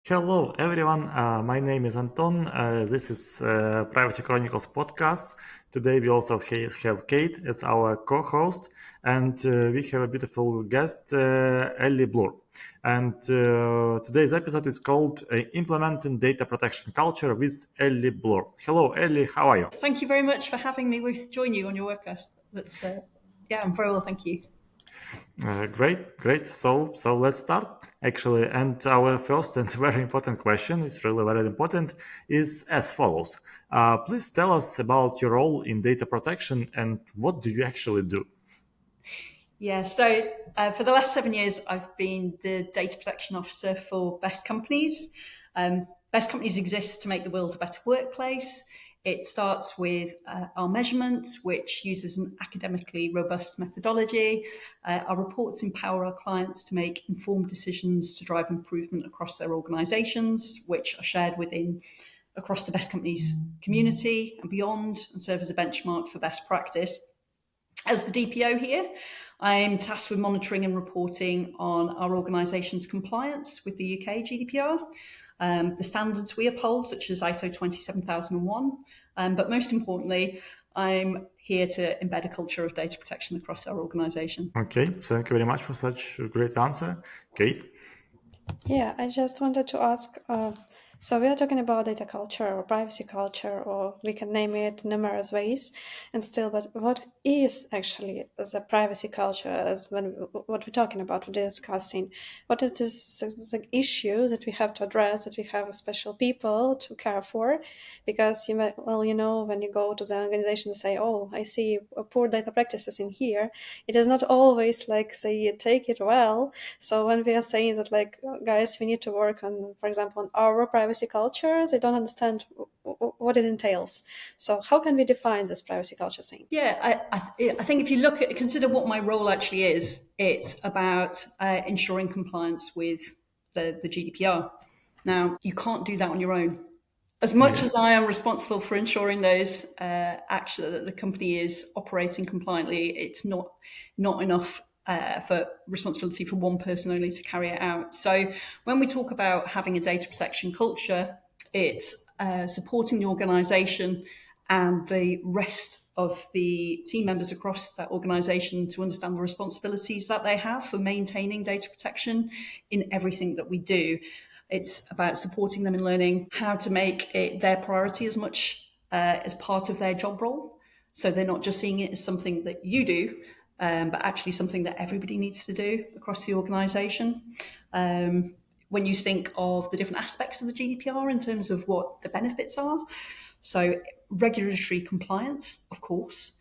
Hello, everyone. My name is Anton. This is Privacy Chronicles podcast. Today we also have Kate as our co-host, and we have a beautiful guest, Ellie Blore. And today's episode is called "Implementing Data Protection Culture with Ellie Blore." Hello, Ellie. How are you? Thank you very much for having me join you on your webcast. I'm very well, thank you. Great. So let's start actually. And our first and very important question is really very important is as follows. Please tell us about your role in data protection and what do you actually do? For the last 7 years, I've been the data protection officer for Best Companies. Best Companies exists to make the world a better workplace. It starts with our measurements, which uses an academically robust methodology. Our reports empower our clients to make informed decisions to drive improvement across their organisations, which are shared across the Best Companies community and beyond, and serve as a benchmark for best practice. As the DPO here, I'm tasked with monitoring and reporting on our organisation's compliance with the UK GDPR, the standards we uphold, such as ISO 27001, but most importantly, I'm here to embed a culture of data protection across our organisation. Okay, thank you very much for such a great answer. Kate? Yeah, I just wanted to ask, so we are talking about data culture or privacy culture, or we can name it numerous ways, and still, but what is actually the privacy culture as what we're talking about, what we're discussing? What is this the issue that we have to address, that we have special people to care for? Because when you go to the organization and say, oh, I see poor data practices in here, it is not always like say take it well. So when we are saying that guys, we need to work on, for example, on our privacy culture, they don't understand what it entails. So how can we define this privacy culture thing? Yeah, I think if you consider what my role actually is, it's about ensuring compliance with the GDPR. Now, you can't do that on your own. As much as I am responsible for ensuring those that the company is operating compliantly, it's not enough for responsibility for one person only to carry it out. So when we talk about having a data protection culture, it's supporting the organisation and the rest of the team members across that organisation to understand the responsibilities that they have for maintaining data protection in everything that we do. It's about supporting them in learning how to make it their priority as much as part of their job role. So they're not just seeing it as something that you do, but actually something that everybody needs to do across the organisation. When you think of the different aspects of the GDPR in terms of what the benefits are, so regulatory compliance, of course,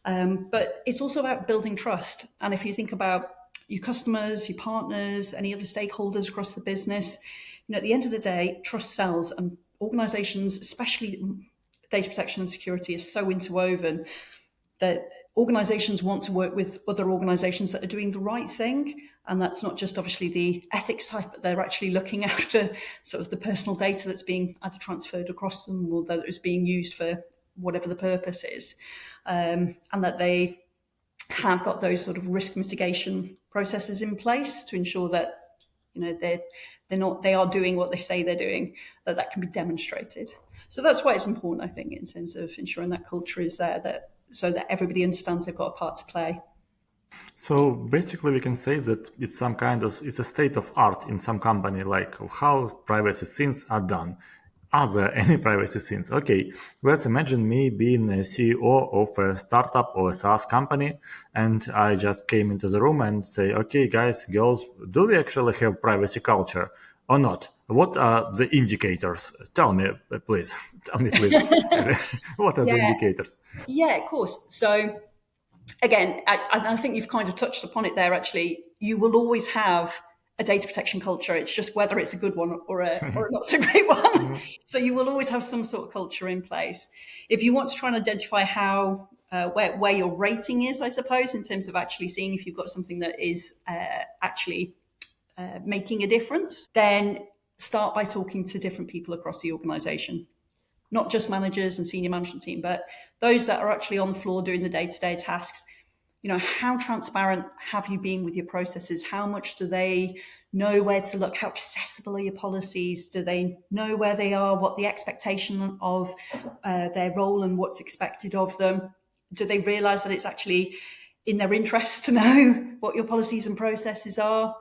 but it's also about building trust. And if you think about your customers, your partners, any other stakeholders across the business, at the end of the day, trust sells, and organizations, especially data protection and security, are so interwoven that organizations want to work with other organizations that are doing the right thing. And that's not just obviously the ethics side, but they're actually looking after sort of the personal data that's being either transferred across them or that is being used for whatever the purpose is. And that they have got those sort of risk mitigation processes in place to ensure that they are doing what they say they're doing, that can be demonstrated. So that's why it's important, I think, in terms of ensuring that culture is there, so that everybody understands they've got a part to play. So basically we can say that it's a state of art in some company, like how privacy things are done. Are there any privacy things? Okay, let's imagine me being a CEO of a startup or a SaaS company, and I just came into the room and say, okay, guys, girls, do we actually have privacy culture or not? What are the indicators? Tell me, please. Tell me, please. What are the indicators? Yeah, of course. So again, I think you've kind of touched upon it there, actually. You will always have a data protection culture. It's just whether it's a good one or a not so great one. So you will always have some sort of culture in place. If you want to try and identify how where your rating is, I suppose, in terms of actually seeing if you've got something that is actually making a difference, then start by talking to different people across the organization. Not just managers and senior management team, but those that are actually on the floor doing the day-to-day tasks. How transparent have you been with your processes? How much do they know where to look? How accessible are your policies? Do they know where they are, what the expectation of their role and what's expected of them? Do they realise that it's actually in their interest to know what your policies and processes are?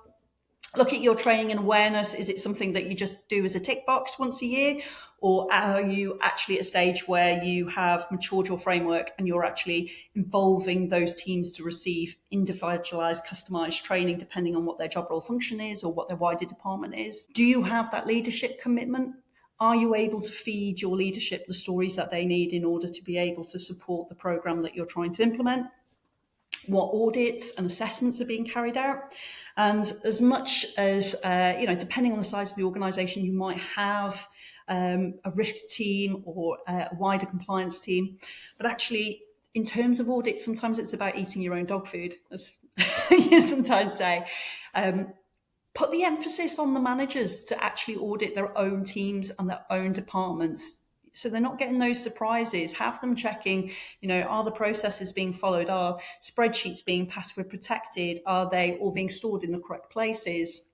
Look at your training and awareness. Is it something that you just do as a tick box once a year? Or are you actually at a stage where you have matured your framework and you're actually involving those teams to receive individualized, customized training depending on what their job role function is or what their wider department is? Do you have that leadership commitment? Are you able to feed your leadership the stories that they need in order to be able to support the program that you're trying to implement? What audits and assessments are being carried out? And as much as, depending on the size of the organisation, you might have a risk team or a wider compliance team. But actually, in terms of audits, sometimes it's about eating your own dog food, as you sometimes say. Put the emphasis on the managers to actually audit their own teams and their own departments, so they're not getting those surprises. Have them checking, are the processes being followed? Are spreadsheets being password protected? Are they all being stored in the correct places?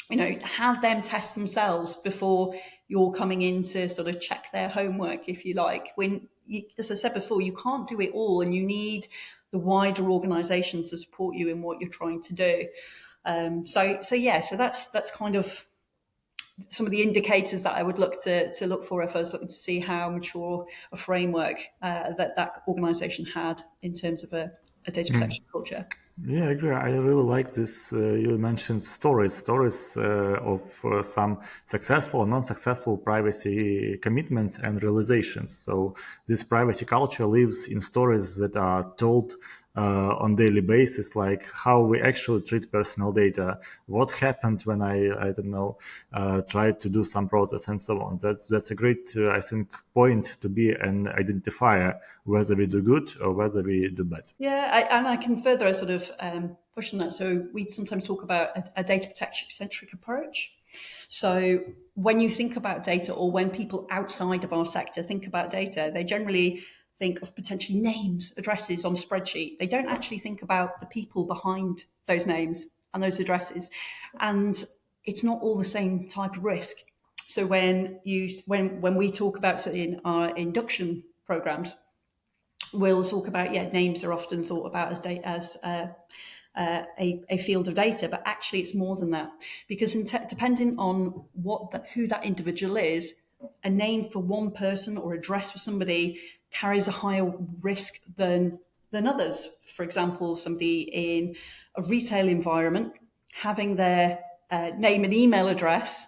Have them test themselves before you're coming in to sort of check their homework, if you like. As I said before, you can't do it all, and you need the wider organisation to support you in what you're trying to do. So that's kind of some of the indicators that I would look to look for if I was looking to see how mature a framework that organisation had in terms of a data protection culture. Yeah, I agree. I really like this. You mentioned stories of some successful and non-successful privacy commitments and realizations. So this privacy culture lives in stories that are told on daily basis, like how we actually treat personal data, what happened when I don't know, tried to do some process and so on. That's a great, I think, point to be an identifier whether we do good or whether we do bad. Yeah, and I can further sort of push on that. So we sometimes talk about a data protection-centric approach. So when you think about data, or when people outside of our sector think about data, they generally think of potentially names, addresses on a spreadsheet. They don't actually think about the people behind those names and those addresses. And it's not all the same type of risk. So when we talk about in our induction programs, we'll talk about, names are often thought about as a field of data, but actually it's more than that, because depending on who that individual is, a name for one person or address for somebody carries a higher risk than others. For example, somebody in a retail environment having their name and email address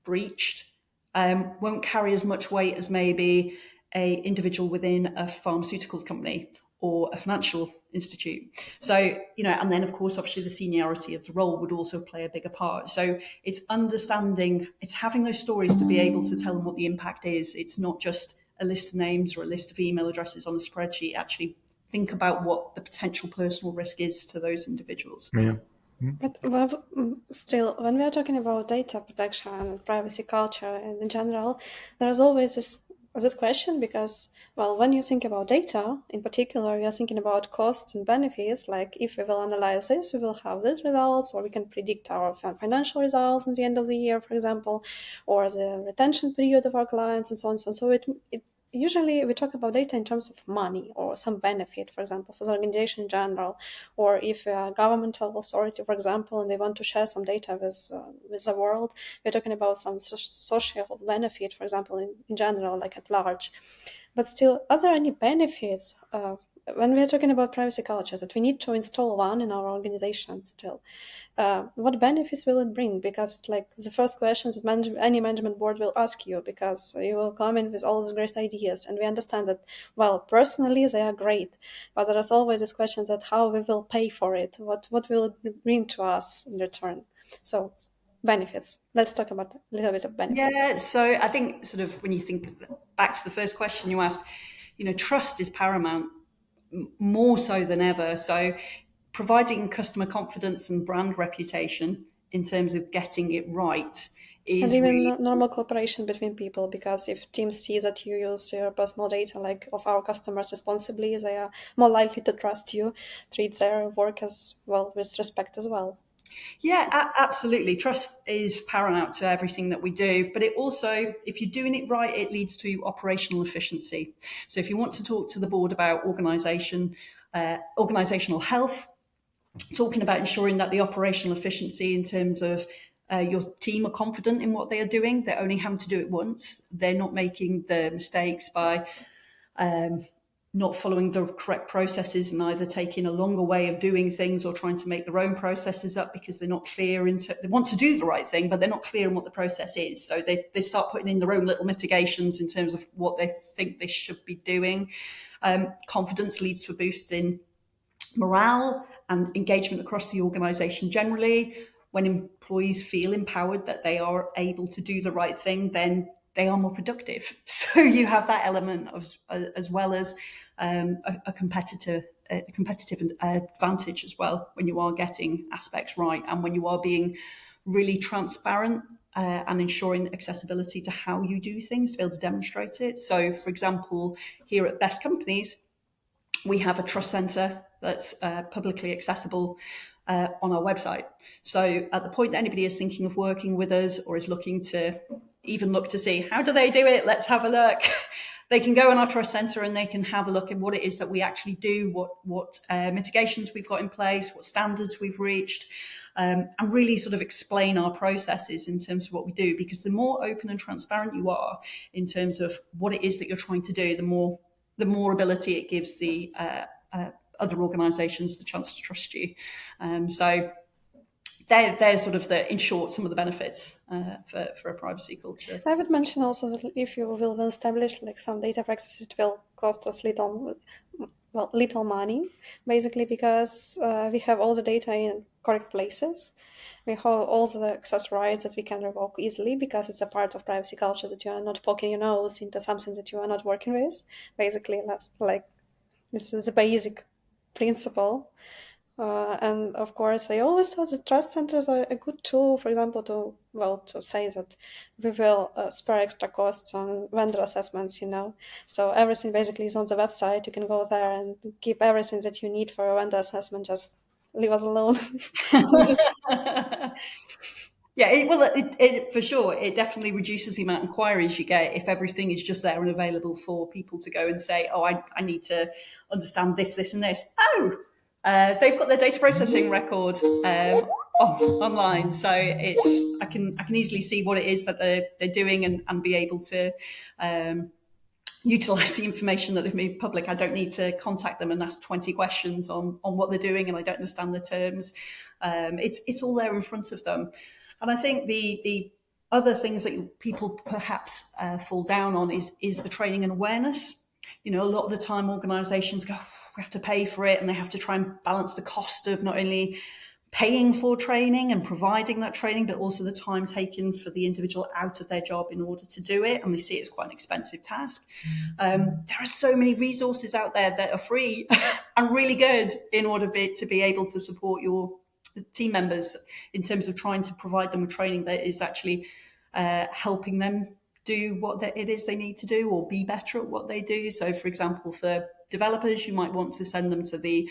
breached won't carry as much weight as maybe a individual within a pharmaceuticals company or a financial institute. So, and then of course, obviously the seniority of the role would also play a bigger part. So it's understanding, it's having those stories to be able to tell them what the impact is. It's not just a list of names or a list of email addresses on a spreadsheet. Actually think about what the potential personal risk is to those individuals. Yeah. But still, when we are talking about data protection and privacy culture and in general, there's always this question, because, well, when you think about data, in particular, you're thinking about costs and benefits. Like, if we will analyze this, we will have these results, or we can predict our financial results at the end of the year, for example, or the retention period of our clients, and so on. So it usually we talk about data in terms of money or some benefit, for example, for the organization in general, or if a governmental authority, for example, and they want to share some data with the world, we're talking about some social benefit, for example, in general, like at large. But still, are there any benefits when we're talking about privacy culture that we need to install one in our organization still? What benefits will it bring? Because like the first questions that any management board will ask you, because you will come in with all these great ideas, and we understand that, well, personally they are great, but there is always this question that how we will pay for it, what will it bring to us in return. So benefits, let's talk about a little bit of benefits. Yeah, so I think sort of when you think back to the first question you asked, trust is paramount, more so than ever. So providing customer confidence and brand reputation in terms of getting it right is, and even really normal cooperation between people, because if teams see that you use your personal data, like of our customers, responsibly, they are more likely to trust you, treat their work as well with respect as well. Yeah, absolutely. Trust is paramount to everything that we do, but it also, if you're doing it right, it leads to operational efficiency. So if you want to talk to the board about organizational health, talking about ensuring that the operational efficiency in terms of your team are confident in what they are doing, they're only having to do it once, they're not making the mistakes by not following the correct processes and either taking a longer way of doing things or trying to make their own processes up because they're not clear they want to do the right thing, but they're not clear in what the process is. So they start putting in their own little mitigations in terms of what they think they should be doing. Confidence leads to a boost in morale and engagement across the organisation generally. When employees feel empowered that they are able to do the right thing, then they are more productive. So you have that element of, as well as a competitive advantage as well when you are getting aspects right and when you are being really transparent and ensuring accessibility to how you do things to be able to demonstrate it. So, for example, here at Best Companies, we have a trust centre that's publicly accessible on our website. So at the point that anybody is thinking of working with us or is looking to even look to see how do they do it, let's have a look. They can go on our trust centre and they can have a look at what it is that we actually do, what mitigations we've got in place, what standards we've reached, and really sort of explain our processes in terms of what we do. Because the more open and transparent you are in terms of what it is that you're trying to do, the more ability it gives the other organisations the chance to trust you. So they're sort of in short, some of the benefits for a privacy culture. I would mention also that if you will establish like some data practices, it will cost us little money, basically, because we have all the data in correct places. We have all the access rights that we can revoke easily because it's a part of privacy culture that you are not poking your nose into something that you are not working with. Basically, that's like this is a basic principle. And of course, I always thought that trust centers are a good tool, for example, to say that we will spare extra costs on vendor assessments, So everything basically is on the website. You can go there and keep everything that you need for a vendor assessment. Just leave us alone. Yeah, it for sure, it definitely reduces the amount of inquiries you get if everything is just there and available for people to go and say, oh, I need to understand this, this, and this. Oh, they've got their data processing record online, so I can easily see what it is that they're doing and be able to utilize the information that they've made public. I don't need to contact them and ask 20 questions on what they're doing and I don't understand the terms. It's all there in front of them. And I think the other things that people perhaps fall down on is the training and awareness. A lot of the time organisations go, we have to pay for it, and they have to try and balance the cost of not only paying for training and providing that training, but also the time taken for the individual out of their job in order to do it. And they see it as quite an expensive task. There are so many resources out there that are free and really good in order to be able to support your team members in terms of trying to provide them with training that is actually helping them do what it is they need to do or be better at what they do. So, for example, for developers, you might want to send them to the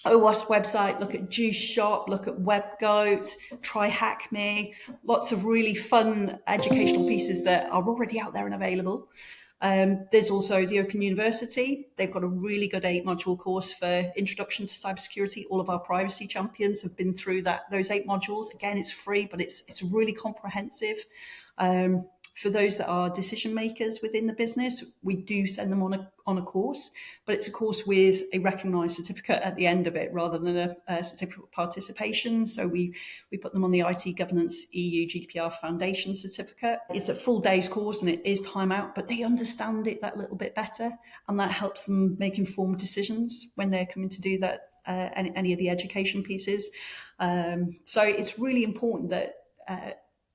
OWASP website, look at Juice Shop, look at WebGoat, try Hack Me, lots of really fun educational pieces that are already out there and available. There's also the Open University. They've got a really good 8-module course for Introduction to Cybersecurity. All of our privacy champions have been through those 8 modules. Again, it's free, but it's really comprehensive. For those that are decision makers within the business, we do send them on a course, but it's a course with a recognised certificate at the end of it rather than a certificate of participation. So we put them on the IT Governance EU GDPR Foundation certificate. It's a full day's course and it is time out, but they understand it that little bit better, and that helps them make informed decisions when they're coming to do that, any of the education pieces. So it's really important that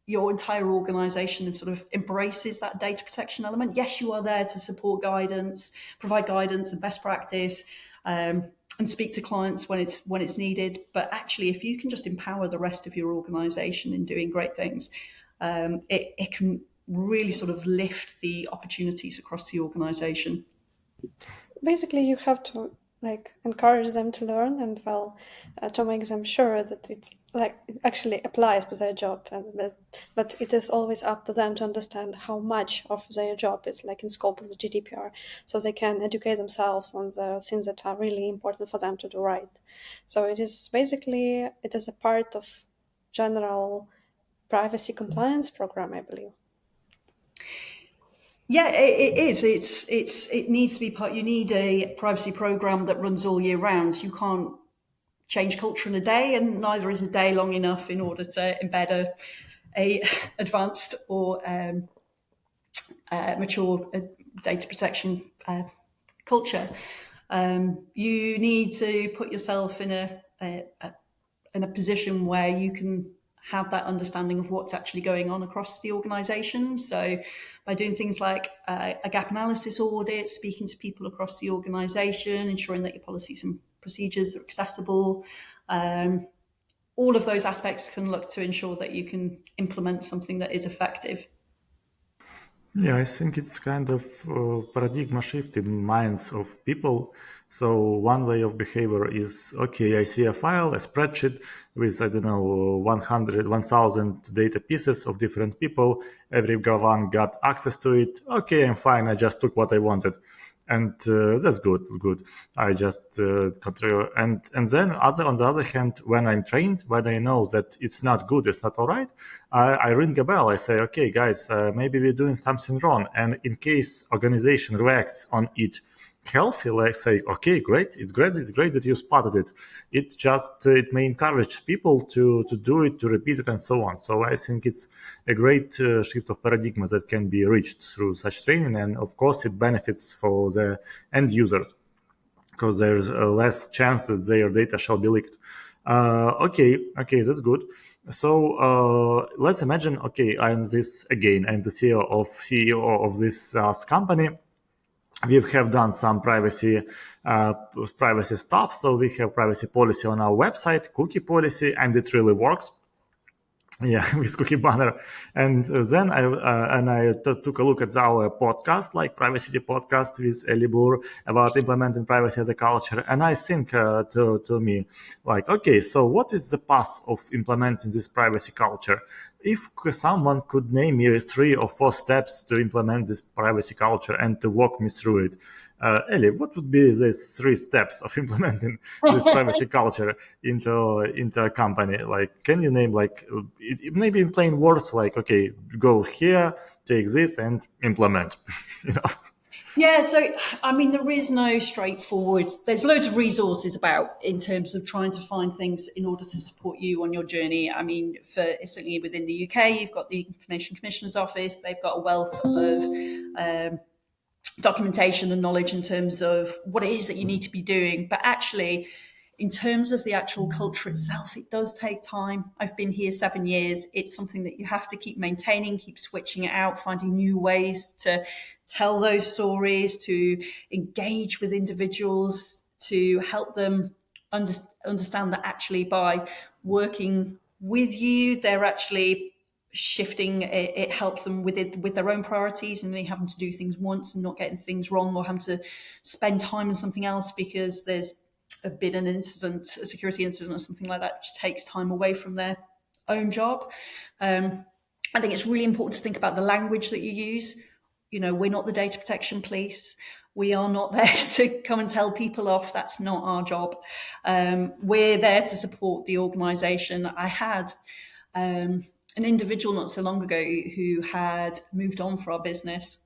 your entire organisation sort of embraces that data protection element. Yes, you are there to support guidance, provide guidance and best practice, and speak to clients when it's needed. But actually, if you can just empower the rest of your organisation in doing great things, it can really sort of lift the opportunities across the organisation. Basically, you have to like encourage them to learn, and well, to make them sure that it actually applies to their job, and but it is always up to them to understand how much of their job is like in scope of the GDPR, so they can educate themselves on the things that are really important for them to do right. So it is basically, it is a part of general privacy compliance program, I believe. Yeah, it is. It needs to be part. You need a privacy program that runs all year round. You can't change culture in a day, and neither is a day long enough in order to embed a advanced or mature data protection culture. You need to put yourself in a position where you can have that understanding of what's actually going on across the organisation. So by doing things like a gap analysis audit, speaking to people across the organisation, ensuring that your policies and procedures are accessible, all of those aspects can look to ensure that you can implement something that is effective. Yeah, I think it's kind of paradigm shift in minds of people. So one way of behavior is, okay, I see a file, a spreadsheet with, I don't know, 100, 1000 data pieces of different people. Everyone got access to it. Okay, I'm fine. I just took what I wanted. And that's good. I just control, and then on the other hand, when I'm trained, when I know that it's not good, it's not all right, I ring a bell. I say, okay, guys, maybe we're doing something wrong. And in case organization reacts on it healthy, like say, okay, great, it's great that you spotted it. It just it may encourage people to do it, to repeat it, and so on. So I think it's a great shift of paradigm that can be reached through such training, and of course it benefits for the end users because there's less chance that their data shall be leaked. Okay, that's good. So let's imagine, okay, I'm the CEO of this SaaS company. We have done some privacy stuff. So we have privacy policy on our website, cookie policy, and it really works. Yeah, with cookie banner. And then I took a look at our podcast, like Privacy podcast with Ellie Blore, about implementing privacy as a culture. And I think to me, like, okay, so what is the path of implementing this privacy culture? If someone could name me 3 or 4 steps to implement this privacy culture and to walk me through it, Ellie, what would be these 3 steps of implementing this privacy culture into a company? Like, can you name maybe in plain words, like, okay, go here, take this, and implement. you know? Yeah, so I mean, there is no straightforward. There's loads of resources about in terms of trying to find things in order to support you on your journey. I mean, certainly within the UK, you've got the Information Commissioner's Office. They've got a wealth of documentation and knowledge in terms of what it is that you need to be doing. But actually, in terms of the actual culture itself, it does take time. I've been here 7 years. It's something that you have to keep maintaining, keep switching it out, finding new ways to tell those stories, to engage with individuals, to help them understand that actually by working with you, they're actually shifting. It helps them with their own priorities, and they having to do things once and not getting things wrong, or having to spend time on something else because there's been an incident, a security incident or something like that, which takes time away from their own job. I think it's really important to think about the language that you use. You know, we're not the data protection police. We are not there to come and tell people off. That's not our job. We're there to support the organisation. I had an individual not so long ago who had moved on for our business.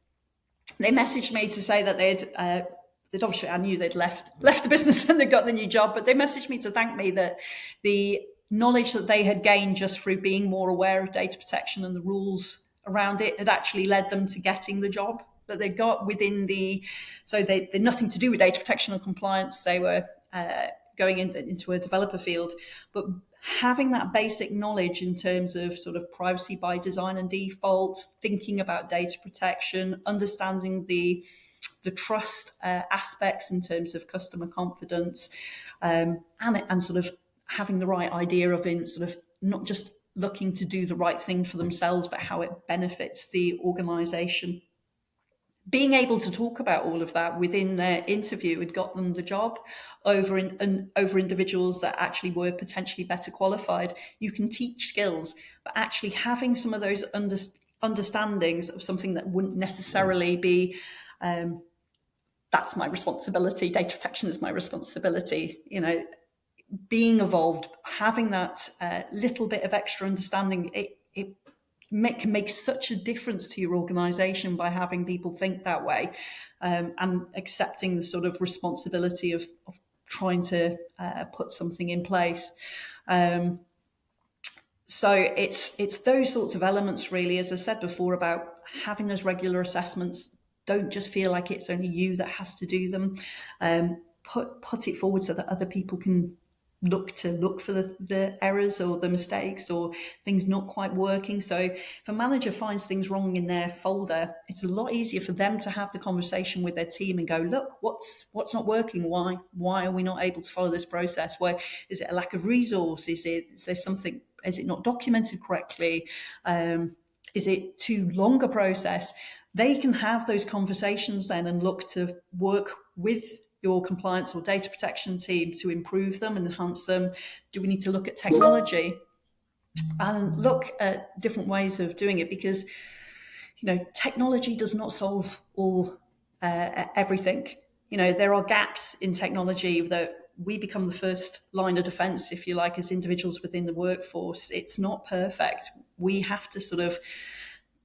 They messaged me to say that they'd obviously, I knew they'd left the business and they'd got the new job, but they messaged me to thank me that the knowledge that they had gained just through being more aware of data protection and the rules around it had actually led them to getting the job that they got within so they're nothing to do with data protection or compliance. They were going into a developer field, but having that basic knowledge in terms of sort of privacy by design and default, thinking about data protection, understanding the trust aspects in terms of customer confidence, and sort of having the right idea of in sort of not just looking to do the right thing for themselves, but how it benefits the organization. being able to talk about all of that within their interview had got them the job over over individuals that actually were potentially better qualified. You can teach skills, but actually having some of those understandings of something that wouldn't necessarily be, that's my responsibility, data protection is my responsibility, being involved, having that little bit of extra understanding, it can make such a difference to your organization by having people think that way, and accepting the sort of responsibility of trying to put something in place. So it's those sorts of elements, really, as I said before, about having those regular assessments. Don't just feel like it's only you that has to do them. Put it forward so that other people can look for the errors or the mistakes or things not quite working. So if a manager finds things wrong in their folder, it's a lot easier for them to have the conversation with their team and go, look, what's not working? Why are we not able to follow this process? Why is it a lack of resource? Is there something? Is it not documented correctly? Is it too long a process? They can have those conversations then and look to work with your compliance or data protection team to improve them and enhance them. Do we need to look at technology and look at different ways of doing it? Because technology does not solve all everything. There are gaps in technology that we become the first line of defense, if you like, as individuals within the workforce. It's not perfect. We have to sort of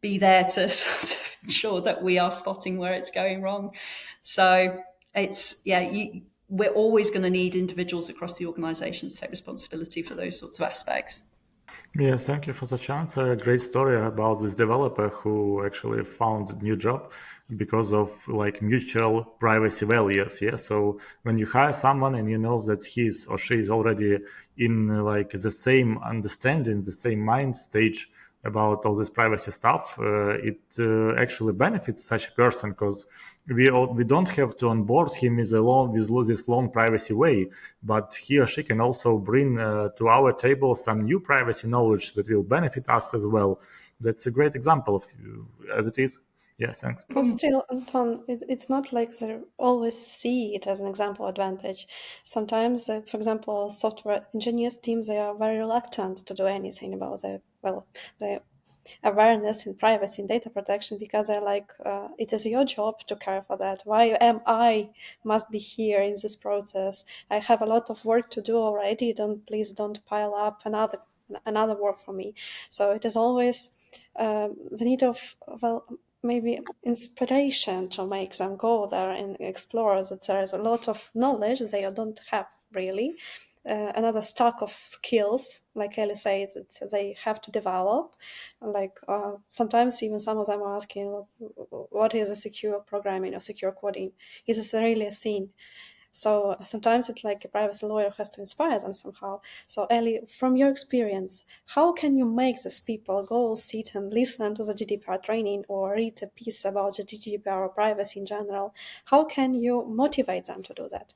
be there to sort of ensure that we are spotting where it's going wrong. So we're always going to need individuals across the organisation to take responsibility for those sorts of aspects. Yeah, thank you for the chance. A great story about this developer who actually found a new job because of like mutual privacy values. Yeah, so when you hire someone and you know that he's or she is already in like the same understanding, the same mind stage about all this privacy stuff, it actually benefits such a person because we don't have to onboard him with this long privacy way, but he or she can also bring to our table some new privacy knowledge that will benefit us as well. That's a great example of as it is. Yeah, thanks. But still, Anton, it's not like they always see it as an example advantage. Sometimes, for example, software engineers teams, they are very reluctant to do anything about the awareness in privacy and data protection because they're like, it is your job to care for that. Why am I must be here in this process? I have a lot of work to do already. Please don't pile up another work for me. So it is always the need of, maybe inspiration to make them go there and explore that there is a lot of knowledge they don't have really. Another stock of skills, like Ellie said, that they have to develop. Like sometimes even some of them are asking, what is a secure programming or secure coding? Is this really a thing? So sometimes it's like a privacy lawyer has to inspire them somehow. So Ellie, from your experience, how can you make these people go sit and listen to the GDPR training or read a piece about the GDPR or privacy in general? How can you motivate them to do that?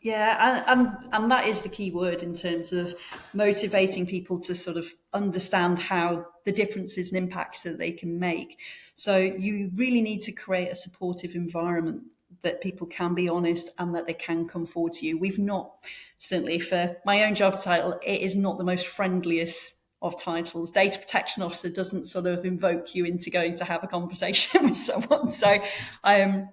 Yeah, and that is the key word in terms of motivating people to sort of understand how the differences and impacts that they can make. So you really need to create a supportive environment that people can be honest and that they can come forward to you. We've not, certainly for my own job title, it is not the most friendliest of titles. Data protection officer doesn't sort of invoke you into going to have a conversation with someone. So I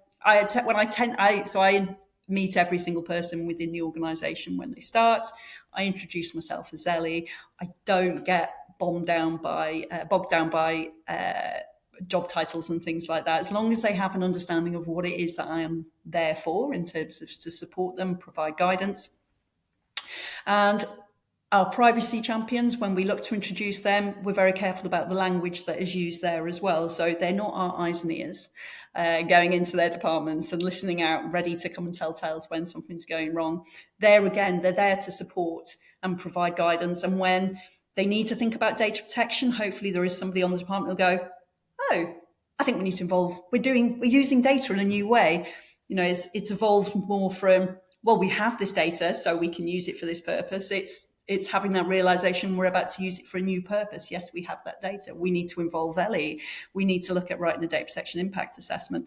meet every single person within the organisation when they start. I introduce myself as Ellie. I don't get bogged down by job titles and things like that. As long as they have an understanding of what it is that I am there for in terms of to support them, provide guidance. And our privacy champions, when we look to introduce them, we're very careful about the language that is used there as well. So they're not our eyes and ears going into their departments and listening out, ready to come and tell tales when something's going wrong. They're there to support and provide guidance. And when they need to think about data protection, hopefully there is somebody on the department who'll go, oh, I think we need to involve, we're using data in a new way. It's evolved more from, well, we have this data, so we can use it for this purpose. It's having that realization we're about to use it for a new purpose. Yes, we have that data. We need to involve Ellie. We need to look at writing a data protection impact assessment.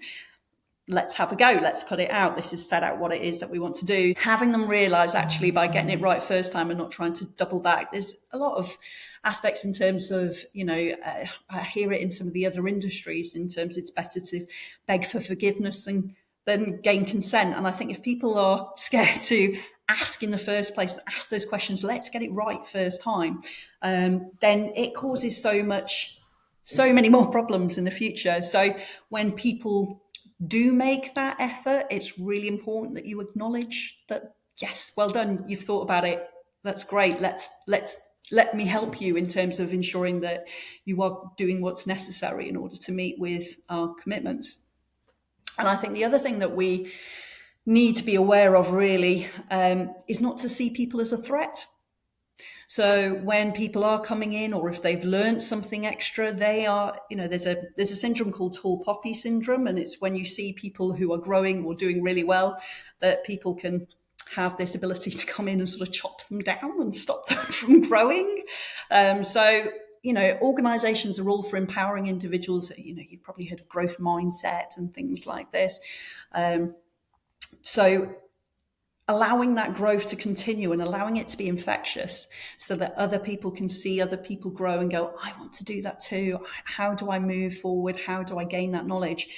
let's have a go. Let's put it out. This is set out what it is that we want to do. Having them realize actually by getting it right first time and not trying to double back, there's a lot of aspects in terms of, I hear it in some of the other industries in terms it's better to beg for forgiveness than gain consent. And I think if people are scared to ask in the first place, ask those questions, let's get it right first time, then it causes so many more problems in the future. So when people do make that effort, it's really important that you acknowledge that, yes, well done, you've thought about it. That's great. Let me help you in terms of ensuring that you are doing what's necessary in order to meet with our commitments. And I think the other thing that we need to be aware of really is not to see people as a threat. So when people are coming in, or if they've learned something extra, they are, there's a syndrome called tall poppy syndrome, and it's when you see people who are growing or doing really well, that people can have this ability to come in and sort of chop them down and stop them from growing. Organizations are all for empowering individuals. You've probably heard of growth mindset and things like this. So allowing that growth to continue and allowing it to be infectious so that other people can see other people grow and go, I want to do that too. How do I move forward? How do I gain that knowledge?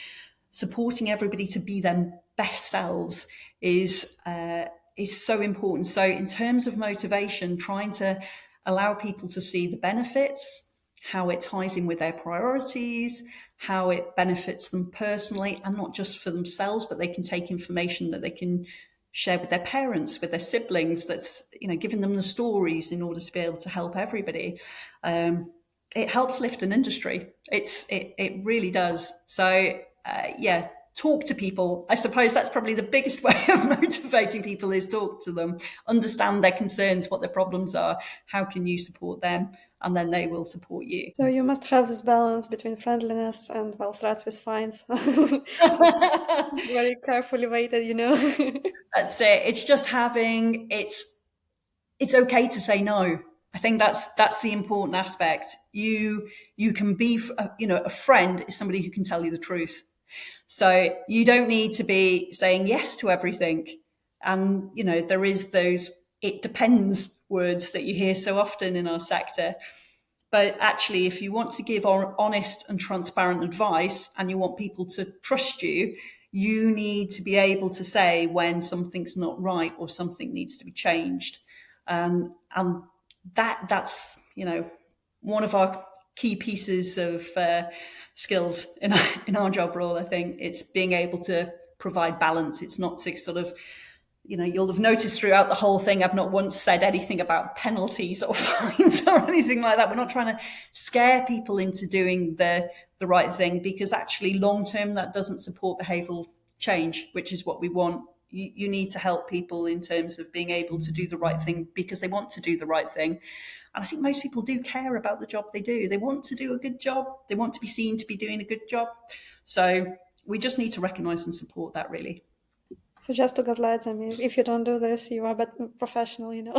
Supporting everybody to be their best selves is so important. So in terms of motivation, trying to allow people to see the benefits, how it ties in with their priorities, how it benefits them personally, and not just for themselves, but they can take information that they can share with their parents, with their siblings, that's, giving them the stories in order to be able to help everybody. It helps lift an industry. It really does. So talk to people. I suppose that's probably the biggest way of motivating people, is talk to them, understand their concerns, what their problems are, how can you support them, and then they will support you. So you must have this balance between friendliness and, well, starts with fines. Very carefully weighted, That's it. It's just having, it's okay to say no. I think that's the important aspect. You can be, a friend is somebody who can tell you the truth. So you don't need to be saying yes to everything. And, there is those "it depends" words that you hear so often in our sector. But actually, if you want to give honest and transparent advice and you want people to trust you, you need to be able to say when something's not right or something needs to be changed. And that's, one of our key pieces of skills in our job role. I think it's being able to provide balance. It's not to sort of, you'll have noticed throughout the whole thing, I've not once said anything about penalties or fines or anything like that. We're not trying to scare people into doing the right thing, because actually long-term that doesn't support behavioural change, which is what we want. You need to help people in terms of being able to do the right thing because they want to do the right thing. And I think most people do care about the job they do. They want to do a good job. They want to be seen to be doing a good job. So we just need to recognise and support that, really. So just to gaslight them, if you don't do this, you are a bad professional, Yeah,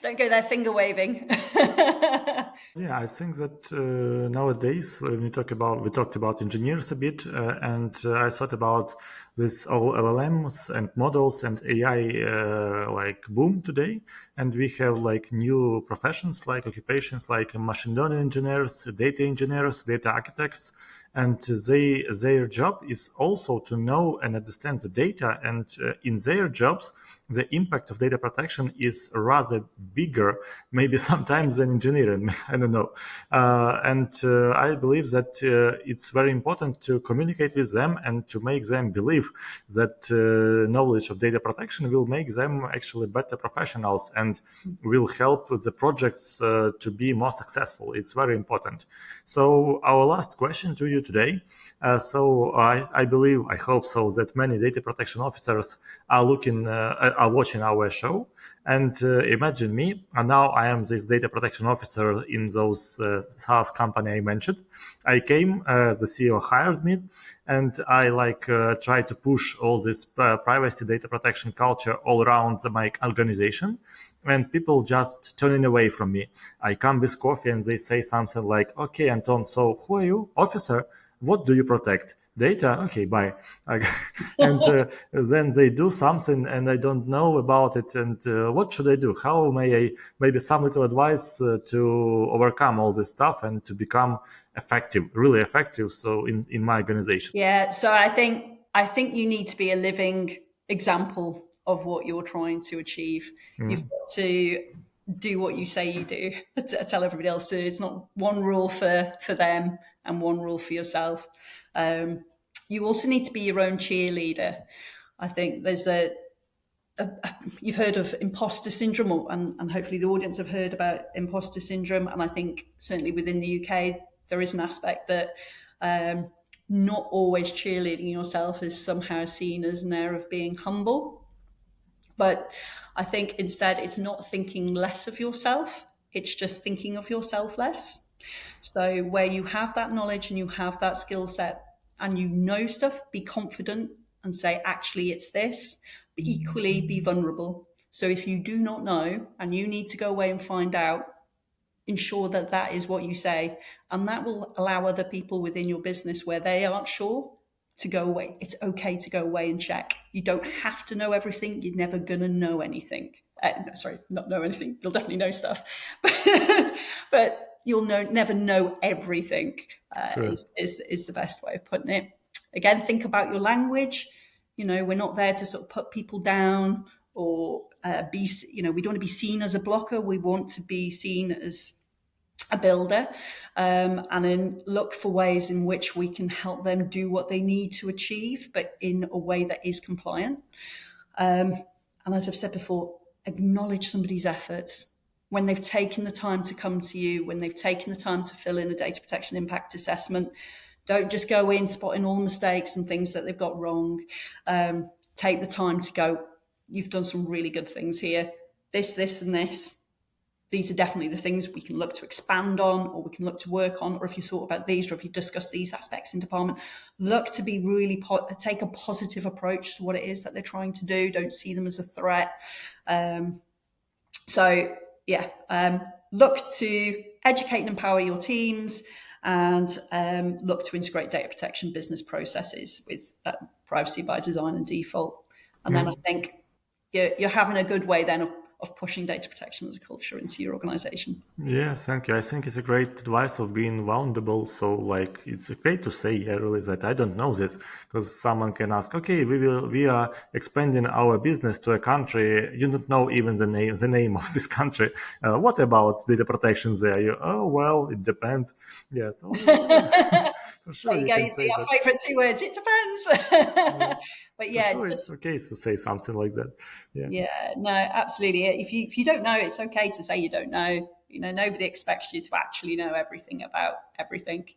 don't go there finger waving. Yeah, I think that nowadays when we talked about engineers a bit, and I thought about this all LLMs and models and AI like boom today, and we have like new professions, like occupations like machine learning engineers, data architects, and their job is also to know and understand the data, and in their jobs the impact of data protection is rather bigger, maybe sometimes than engineering. I don't know. I believe that it's very important to communicate with them and to make them believe that knowledge of data protection will make them actually better professionals and will help the projects to be more successful. It's very important. So our last question to you today. I believe, I hope so, that many data protection officers are watching our show. And imagine me, and now I am this data protection officer in those SaaS company I mentioned. I came, the CEO hired me, and I try to push all this privacy data protection culture all around my organization. And people just turning away from me. I come with coffee and they say something like, "Okay, Anton, so who are you? Officer? What do you protect?" data, okay, bye. And then they do something and I don't know about it. And what should I do? How may I, maybe some little advice to overcome all this stuff and to become effective, really effective. So in my organization. Yeah, so I think you need to be a living example of what you're trying to achieve. You've got to do what you say you do. Tell everybody else to. It's not one rule for them and one rule for yourself. You also need to be your own cheerleader. I think there's you've heard of imposter syndrome, and hopefully the audience have heard about imposter syndrome. And I think certainly within the UK, there is an aspect that not always cheerleading yourself is somehow seen as an air of being humble. But I think instead it's not thinking less of yourself, it's just thinking of yourself less. So where you have that knowledge and you have that skill set and you know stuff, be confident and say, actually, it's this, but equally be vulnerable. So if you do not know and you need to go away and find out, ensure that that is what you say. And that will allow other people within your business where they aren't sure to go away. It's okay to go away and check. You don't have to know everything. You're never going to know anything. Sorry, not know anything. You'll definitely know stuff. But you'll never know everything Sure. is the best way of putting it. Again, think about your language. We're not there to sort of put people down or we don't want to be seen as a blocker. We want to be seen as a builder, and then look for ways in which we can help them do what they need to achieve, but in a way that is compliant. And as I've said before, acknowledge somebody's efforts when they've taken the time to come to you, when they've taken the time to fill in a data protection impact assessment. Don't just go in spotting all the mistakes and things that they've got wrong. Take the time to go, you've done some really good things here. This, and this. These are definitely the things we can look to expand on, or we can look to work on, or if you thought about these, or if you discussed these aspects in department, look to be really take a positive approach to what it is that they're trying to do. Don't see them as a threat. Look to educate and empower your teams, and look to integrate data protection business processes with privacy by design and default. And then I think you're having a good way then of pushing data protection as a culture into your organization. Yeah, thank you. I think it's a great advice of being vulnerable. So, like, it's great to say, yeah, really, that I don't know this, because someone can ask, okay, we are expanding our business to a country. You don't know even the name of this country. What about data protection there? Oh, well, it depends. Yeah, so for sure There you you go. can You say see our that. favourite two words. It depends. But For yeah, sure, it's okay to say something like that. Yeah. yeah, no, absolutely. If you don't know, it's okay to say you don't know. Nobody expects you to actually know everything about everything.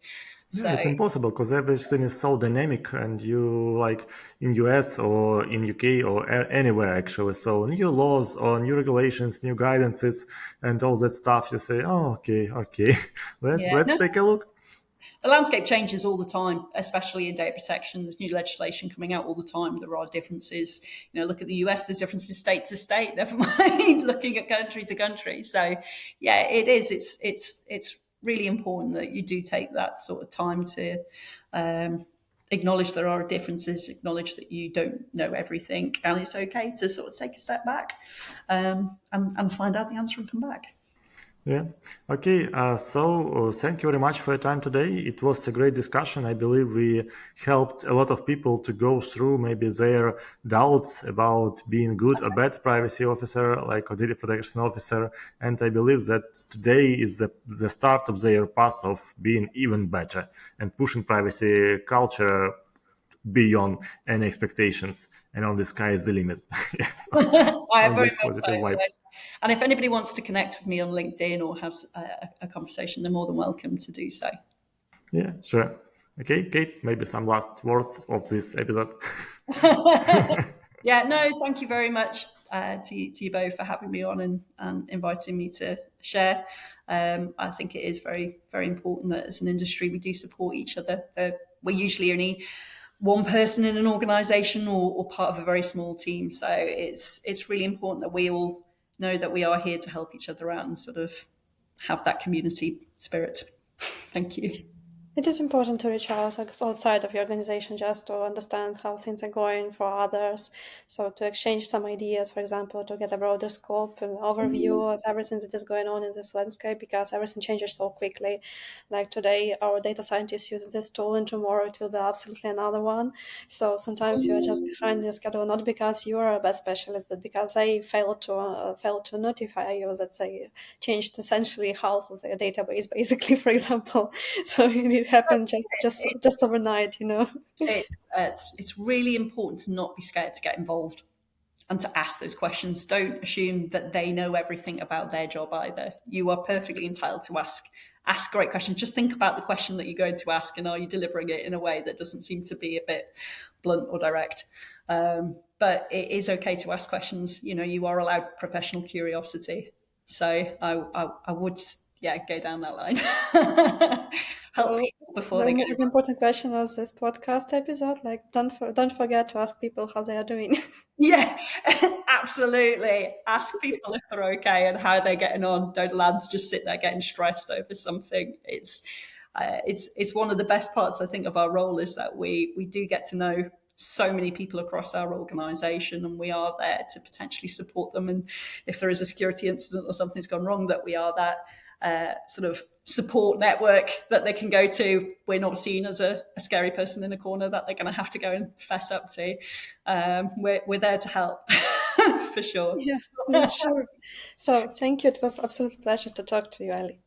Yeah, So it's impossible because everything is so dynamic, and you like in US or in UK or anywhere actually. So new laws or new regulations, new guidances, and all that stuff. You say, oh, okay, yeah, let's no, take a look. the landscape changes all the time, especially in data protection. There's new legislation coming out all the time. There are differences. Look at the US. There's differences state to state. Never mind looking at country to country. So, yeah, it is. It's really important that you do take that sort of time to acknowledge there are differences, acknowledge that you don't know everything, and it's okay to sort of take a step back and find out the answer and come back. Yeah. Okay. Thank you very much for your time today. It was a great discussion. I believe we helped a lot of people to go through maybe their doubts about being good or bad privacy officer, like a data protection officer. And I believe that today is the start of their path of being even better and pushing privacy culture beyond any expectations. And on the sky is the limit. Yes. I On very this much positive so. vibe. And if anybody wants to connect with me on LinkedIn or have a conversation, they're more than welcome to do so. Yeah, sure. Okay, Kate, maybe some last words of this episode. Yeah, no, thank you very much to you both for having me on and inviting me to share. I think it is very, very important that as an industry we do support each other. We're usually only one person in an organisation or part of a very small team, so it's really important that we all know that we are here to help each other out and sort of have that community spirit. Thank you. It is important to reach out outside of your organization just to understand how things are going for others. So to exchange some ideas, for example, to get a broader scope and overview of everything that is going on in this landscape, because everything changes so quickly. Like today, our data scientists use this tool, and tomorrow it will be absolutely another one. So sometimes you are just behind your schedule, not because you are a bad specialist, but because they failed to notify you that they changed essentially half of their database, basically, for example. So it happened just overnight, you know. It's really important to not be scared to get involved and to ask those questions. Don't assume that they know everything about their job either. You are perfectly entitled to ask great questions. Just think about the question that you're going to ask, and are you delivering it in a way that doesn't seem to be a bit blunt or direct. But it is okay to ask questions. You know, you are allowed professional curiosity. So I would, yeah, go down that line. Help So people before the they get. most important question of this podcast episode, like don't forget to ask people how they are doing. Yeah, absolutely. Ask people if they're okay and how they're getting on. Don't allow them to just sit there getting stressed over something. It's one of the best parts, I think, of our role is that we do get to know so many people across our organisation, and we are there to potentially support them. And if there is a security incident or something's gone wrong, that we are that sort of support network that they can go to. We're not seen as a scary person in a corner that they're going to have to go and fess up to. We're there to help for sure. Yeah, sure. So thank you. It was absolute pleasure to talk to you, Ali.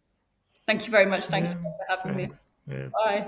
Thank you very much. Thanks Yeah, for having me. thanks. Yeah. Bye.